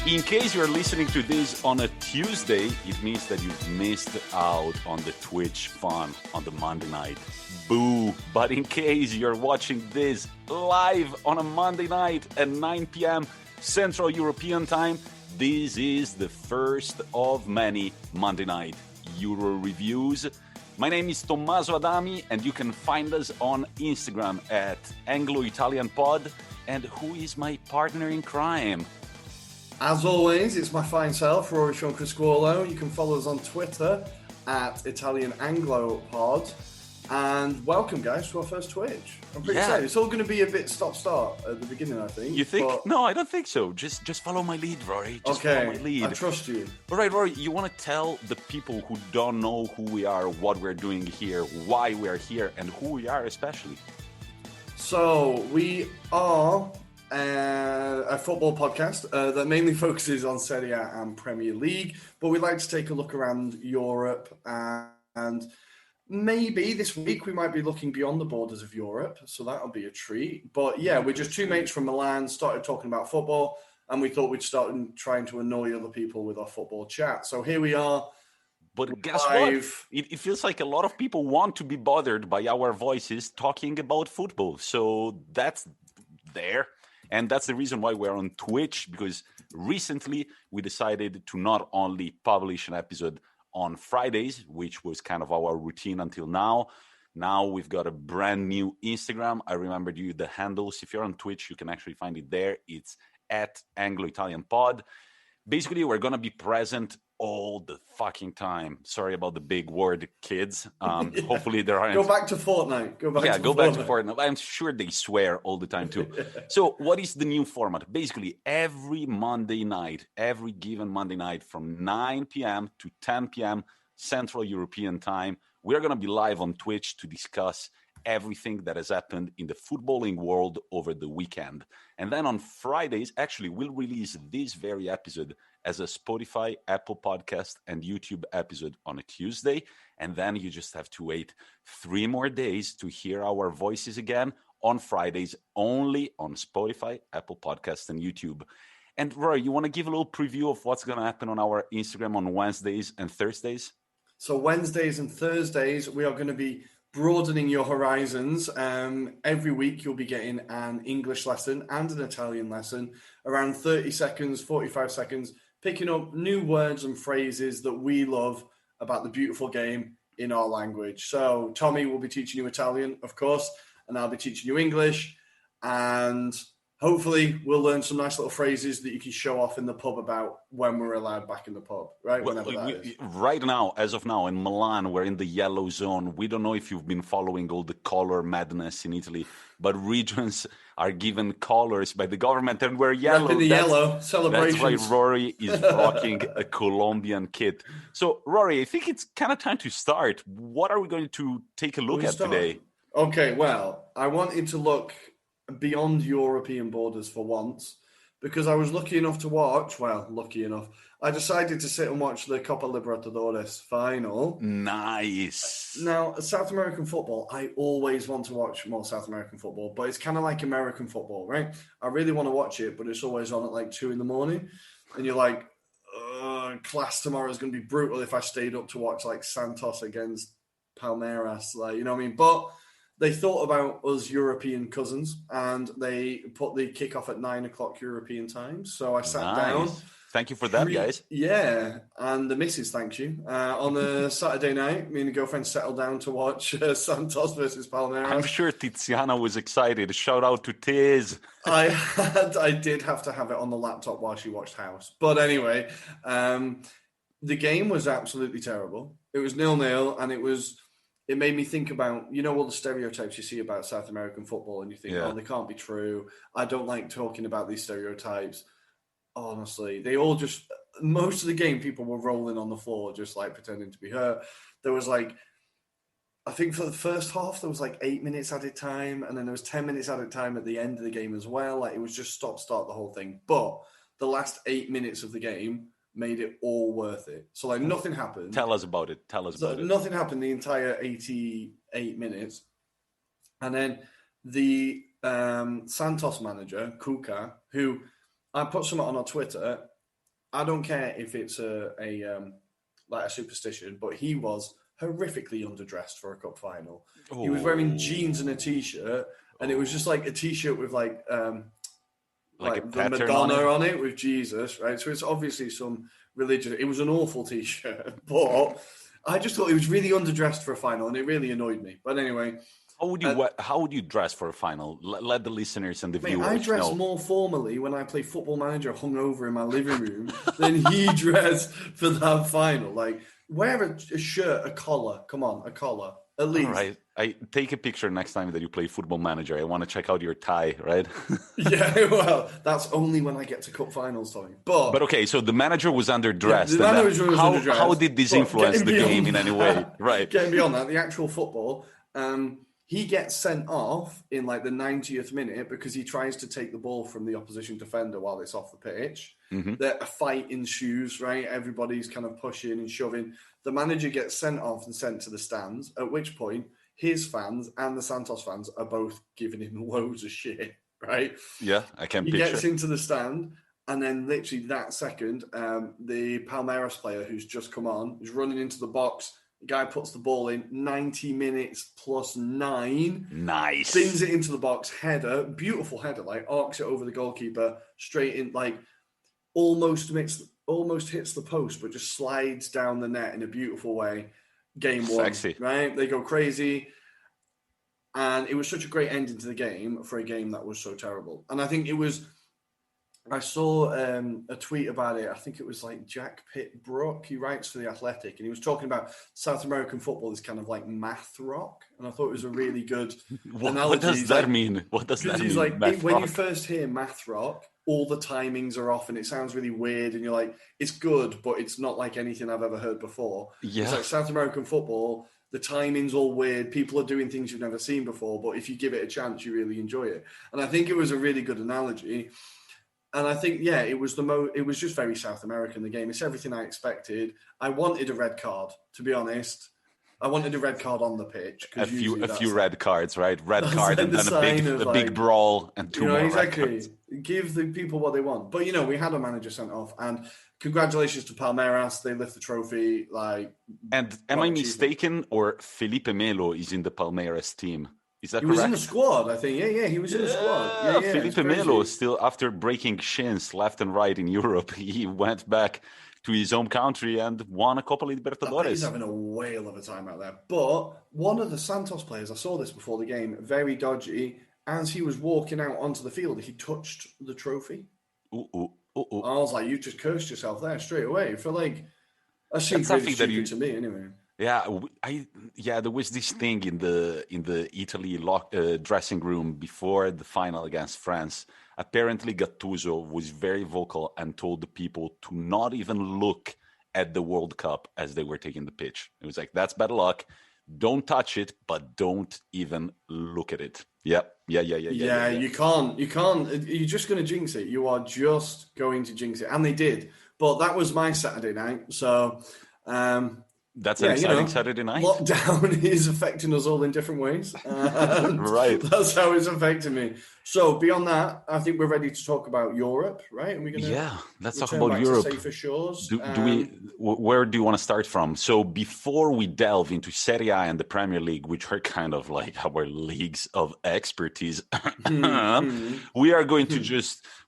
In case you're listening to this on a Tuesday, it means that you've missed out on the Twitch fun on the Monday night. Boo! But in case you're watching this live on a Monday night at 9 p.m. Central European Time, this is the first of many Monday night Euro reviews. My name is Tommaso Adami, and you can find us on Instagram at Anglo-Italian Pod. And who is my partner in crime? As always, it's my fine self, Rory Sean Criscuolo. You can follow us on Twitter at Italian Anglo Pod. And welcome, guys, to our first Twitch. I'm pretty excited. It's all going to be a bit stop-start at the beginning, I think. You think? But... No, I don't think so. Just follow my lead, Rory. Follow my lead. I trust you. All right, Rory, you want to tell the people who don't know who we are, what we're doing here, why we're here, and who we are especially? So, we are a football podcast that mainly focuses on Serie A and Premier League, but we like to take a look around Europe and maybe this week we might be looking beyond the borders of Europe, so that'll be a treat. But yeah, we're just two mates from Milan, started talking about football, and we thought we'd start trying to annoy other people with our football chat. So here we are. But guess what? It feels like a lot of people want to be bothered by our voices talking about football. So that's there. And that's the reason why we're on Twitch, because recently we decided to not only publish an episode on Fridays, which was kind of our routine until now. Now we've got a brand new Instagram. I remembered you the handles. If you're on Twitch, you can actually find it there. It's at Anglo-Italian Pod. Basically, we're going to be present all the fucking time. Sorry about the big word, kids. Hopefully there aren't... Go back to Fortnite. Go back to Fortnite. I'm sure they swear all the time too. So what is the new format? Basically, every Monday night, every given Monday night from 9 p.m. to 10 p.m. Central European Time, we're going to be live on Twitch to discuss everything that has happened in the footballing world over the weekend. And then on Fridays, actually, we'll release this very episode as a Spotify, Apple Podcast, and YouTube episode on a Tuesday. And then you just have to wait 3 more days to hear our voices again on Fridays, only on Spotify, Apple Podcast, and YouTube. And Roy, you want to give a little preview of what's going to happen on our Instagram on Wednesdays and Thursdays? So Wednesdays and Thursdays, we are going to be broadening your horizons. Every week you'll be getting an English lesson and an Italian lesson, around 30 seconds, 45 seconds, picking up new words and phrases that we love about the beautiful game in our language. So Tommy will be teaching you Italian, of course, and I'll be teaching you English. And hopefully we'll learn some nice little phrases that you can show off in the pub about when we're allowed back in the pub, right? Right now, as of now, in Milan, we're in the yellow zone. We don't know if you've been following all the color madness in Italy, but regions are given colors by the government, and we're yellow. In the yellow celebrations. That's why Rory is rocking a Colombian kit. So, Rory, I think it's kind of time to start. What are we going to take a look at today? Okay, well, I wanted to look beyond European borders for once, because I was lucky enough to watch, I decided to sit and watch the Copa Libertadores final. Nice. Now, South American football, I always want to watch more South American football, but it's kind of like American football, right? I really want to watch it, but it's always on at like 2 a.m. And you're like, class tomorrow is going to be brutal if I stayed up to watch like Santos against Palmeiras, like, you know what I mean? But they thought about us European cousins, and they put the kickoff at 9 o'clock European time. So I sat down. Thank you for that, guys. Yeah, and the missus, thank you. On a Saturday night, me and the girlfriend settled down to watch Santos versus Palmeiras. I'm sure Tiziana was excited. Shout out to Tiz. I did have to have it on the laptop while she watched House. But anyway, the game was absolutely terrible. It was 0-0, and it made me think about, all the stereotypes you see about South American football, and you think, they can't be true. I don't like talking about these stereotypes. Honestly, most of the game, people were rolling on the floor, just like pretending to be hurt. There was I think for the first half, there was 8 minutes added time, and then there was 10 minutes added time at the end of the game as well. It was just stop-start the whole thing. But the last 8 minutes of the game made it all worth it. So nothing happened. Tell us about it. Nothing happened the entire 88 minutes. And then the Santos manager, Cuca, who I put something on our Twitter, I don't care if it's a superstition, but he was horrifically underdressed for a cup final. He was wearing jeans and a t-shirt, and it was just like a t-shirt with like the Madonna on it with Jesus, right? So it's obviously some religious. It was an awful t-shirt, but I just thought he was really underdressed for a final, and it really annoyed me. But anyway. How would you dress for a final? Let the listeners and the viewers know. I dress more formally when I play Football Manager hungover in my living room than he dressed for that final. Like, wear a shirt, a collar. Come on, a collar. At least. All right. I take a picture next time that you play Football Manager. I want to check out your tie, right? Yeah, well, that's only when I get to cup finals, Tommy. But okay, so the manager was underdressed. Yeah, the manager was underdressed. How did this influence the game in any way? Right. Getting beyond that, the actual football, he gets sent off in like the 90th minute because he tries to take the ball from the opposition defender while it's off the pitch. Mm-hmm. A fight ensues, right? Everybody's kind of pushing and shoving. The manager gets sent off and sent to the stands, at which point his fans and the Santos fans are both giving him loads of shit, right? Yeah, I can He picture. gets into the stand, and then literally that second, the Palmeiras player who's just come on is running into the box. The guy puts the ball in, 90 minutes plus 9. Nice. Spins it into the box, header, beautiful header, like arcs it over the goalkeeper, straight in, like almost hits the post, but just slides down the net in a beautiful way. Game one, Sexy. Right? They go crazy. And it was such a great ending to the game for a game that was so terrible. And I think it was... I saw a tweet about it. I think it was like Jack Pitt-Brook. He writes for The Athletic, and he was talking about South American football is kind of like math rock. And I thought it was a really good analogy. What does that mean? What does that mean? He's like, when you first hear math rock, all the timings are off and it sounds really weird. And you're like, it's good, but it's not like anything I've ever heard before. Yeah. It's like South American football. The timing's all weird. People are doing things you've never seen before. But if you give it a chance, you really enjoy it. And I think it was a really good analogy. And I think, yeah, it was just very South American, the game. It's everything I expected. I wanted a red card, to be honest. I wanted a red card on the pitch. A few red cards, right? Red card and then a big brawl and two more exactly. red cards. Give the people what they want. But, we had a manager sent off. And congratulations to Palmeiras. They lift the trophy. And am I mistaken, or Felipe Melo is in the Palmeiras team? Is that correct? He was in the squad, I think. Yeah, he was in the squad. Yeah, Felipe Melo, still after breaking shins left and right in Europe, he went back to his home country and won a Copa Libertadores. He's having a whale of a time out there. But one of the Santos players, I saw this before the game, very dodgy. As he was walking out onto the field, he touched the trophy. I was like, you just cursed yourself there straight away. I feel like that seems really stupid to me anyway. Yeah, there was this thing in the Italy dressing room before the final against France. Apparently, Gattuso was very vocal and told the people to not even look at the World Cup as they were taking the pitch. It was like, that's bad luck. Don't touch it, but don't even look at it. Yeah. You can't. You're just going to jinx it. You are just going to jinx it. And they did. But that was my Saturday night. So... That's an exciting Saturday night. Lockdown is affecting us all in different ways. Right. That's how it's affecting me. So beyond that, I think we're ready to talk about Europe, right? And let's talk about Europe. Safer shores. Where do you want to start from? So before we delve into Serie A and the Premier League, which are kind of like our leagues of expertise,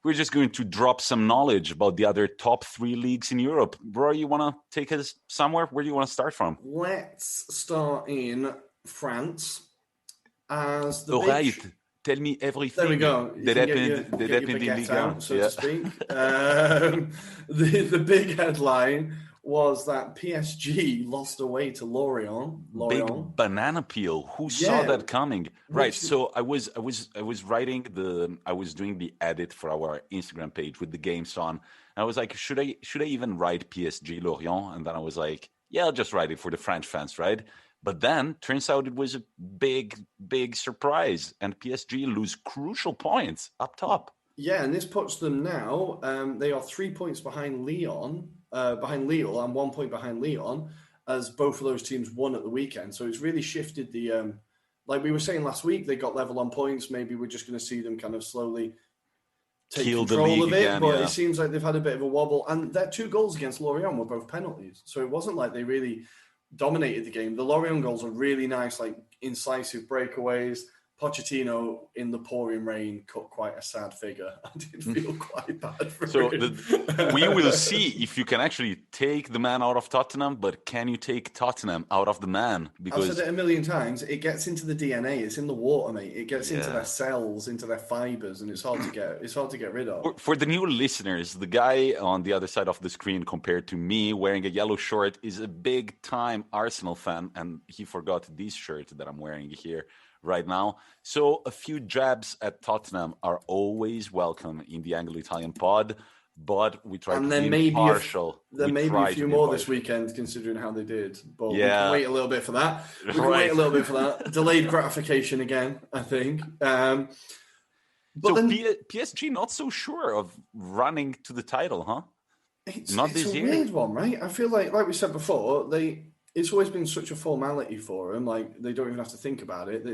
we're just going to drop some knowledge about the other top 3 leagues in Europe. Bro, you want to take us somewhere? Where do you want to start from? Let's start in France. As the right. Tell me everything. There we go. That happened in Liga, so to speak. The big headline was that PSG lost away to Lorient. Big banana peel. Who saw that coming? Right. So I was doing the edit for our Instagram page with the games on. And I was like, should I even write PSG Lorient? And then I was like, yeah, I'll just write it for the French fans, right? But then turns out it was a big, big surprise, and PSG lose crucial points up top. Yeah, and this puts them now. They are 3 points behind Lyon, behind Lille, and 1 point behind Lyon, as both of those teams won at the weekend. So it's really shifted the. Like we were saying last week, they got level on points. Maybe we're just going to see them kind of slowly take kill the control league of it, again, but yeah. it seems like they've had a bit of a wobble. And their 2 goals against Lorient were both penalties. So it wasn't like they really dominated the game. The Lorient goals are really nice, like incisive breakaways. Pochettino in the pouring rain cut quite a sad figure. I did feel quite bad for him. We will see if you can actually take the man out of Tottenham, but can you take Tottenham out of the man? Because I've said it a million times. It gets into the DNA. It's in the water, mate. It gets into Yeah. their cells, into their fibers, and it's hard to get rid of. For the new listeners, the guy on the other side of the screen compared to me wearing a yellow short is a big time Arsenal fan, and he forgot this shirt that I'm wearing here right now. So a few jabs at Tottenham are always welcome in the Anglo-Italian pod, but we try to be impartial. There may be a few more this weekend, considering how they did. But we can wait a little bit for that. Delayed gratification again, I think. But so PSG not so sure of running to the title, huh? It's a weird one, right? I feel like we said before, it's always been such a formality for them. Like, they don't even have to think about it.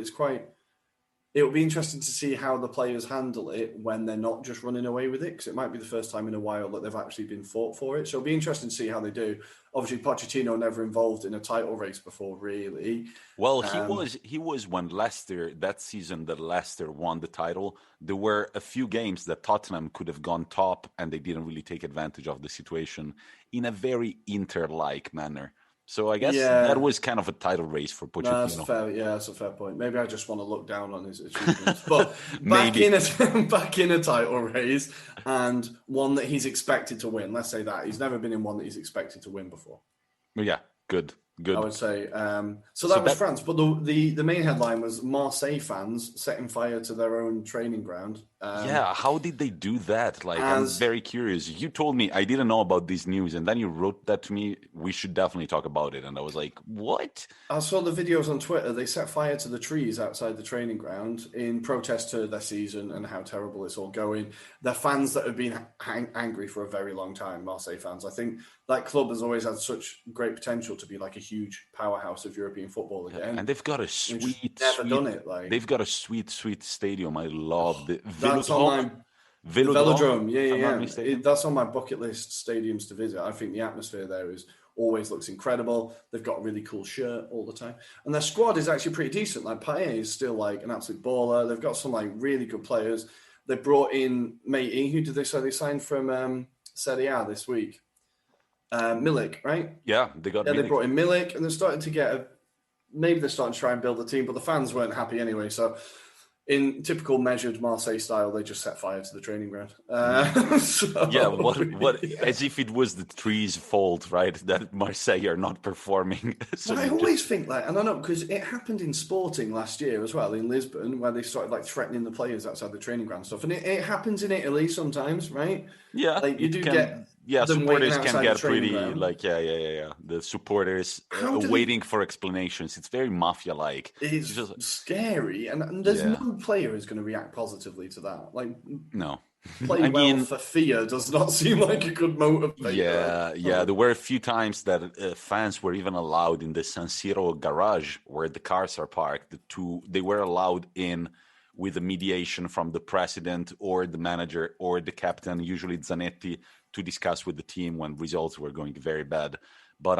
It'll be interesting to see how the players handle it when they're not just running away with it, because it might be the first time in a while that they've actually been fought for it. So it'll be interesting to see how they do. Obviously, Pochettino never involved in a title race before, really. Well, he was when that season that Leicester won the title. There were a few games that Tottenham could have gone top, and they didn't really take advantage of the situation in a very Inter-like manner. So I guess that was kind of a title race for Pochettino. That's a fair point. Maybe I just want to look down on his achievements. But back in a title race, and one that he's expected to win. Let's say that. He's never been in one that he's expected to win before. Yeah, good. I would say. So that was France. But the main headline was Marseille fans setting fire to their own training ground. How did they do that? I'm very curious. You told me, I didn't know about this news, and then you wrote that to me. We should definitely talk about it. And I was like, what? I saw the videos on Twitter. They set fire to the trees outside the training ground in protest to their season and how terrible it's all going. They're fans that have been angry for a very long time, Marseille fans. I think that club has always had such great potential to be like a huge powerhouse of European football again. And they've got a done it. They've got a sweet stadium. I love the Velodrome. Yeah. That's on my bucket list stadiums to visit. I think the atmosphere there always looks incredible. They've got a really cool shirt all the time. And their squad is actually pretty decent. Like, Payet is still like an absolute baller. They've got some like really good players. They brought in Matey. Who did they say they signed from Serie A this week? Milik, right? Yeah, they got Milik. They brought in Milik, and they're starting to maybe they're starting to try and build a team, but the fans weren't happy anyway. So in typical measured Marseille style, they just set fire to the training ground. What? As if it was the tree's fault, right? That Marseille are not performing. I always think that, and I know because it happened in Sporting last year as well in Lisbon, where they started like threatening the players outside the training ground stuff, and it happens in Italy sometimes, right? Yeah, like you do get. Supporters can get pretty The supporters waiting for explanations. It's very mafia-like. It's just scary, and there's no player who's going to react positively to that. Like, no. Playing for fear does not seem like a good motivator. Yeah. There were a few times that fans were even allowed in the San Siro garage where the cars are parked. They were allowed in with a mediation from the president or the manager or the captain, usually Zanetti, to discuss with the team when results were going very bad. But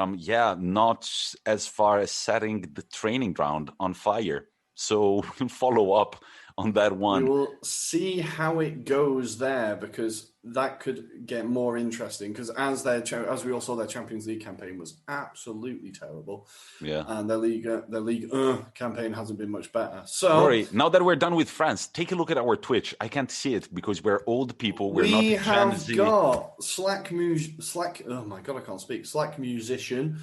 not as far as setting the training ground on fire. So we'll follow up on that one. We will see how it goes there, because that could get more interesting. Because as we all saw, their Champions League campaign was absolutely terrible. Yeah, and their league campaign hasn't been much better. So, Rory, now that we're done with France, take a look at our Twitch. I can't see it because we're old people. We have got Slack. Oh my god, I can't speak. Slack musician.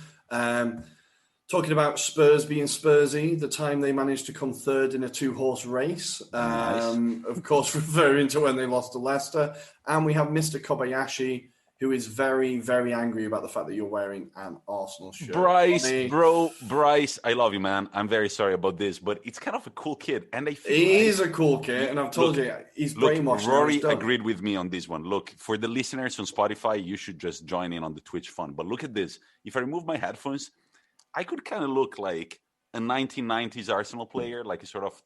Talking about Spurs being Spursy, the time they managed to come third in a 2-horse race. Nice. Of course, referring to when they lost to Leicester. And we have Mr. Kobayashi, who is very, very angry about the fact that you're wearing an Arsenal shirt. Bryce, I love you, man. I'm very sorry about this, but it's kind of a cool kid. And I feel he is a cool kid, and I've told you, he's brainwashed. Rory agreed with me on this one. Look, for the listeners on Spotify, you should just join in on the Twitch fun. But look at this. If I remove my headphones, I could kind of look like a 1990s Arsenal player, like a sort of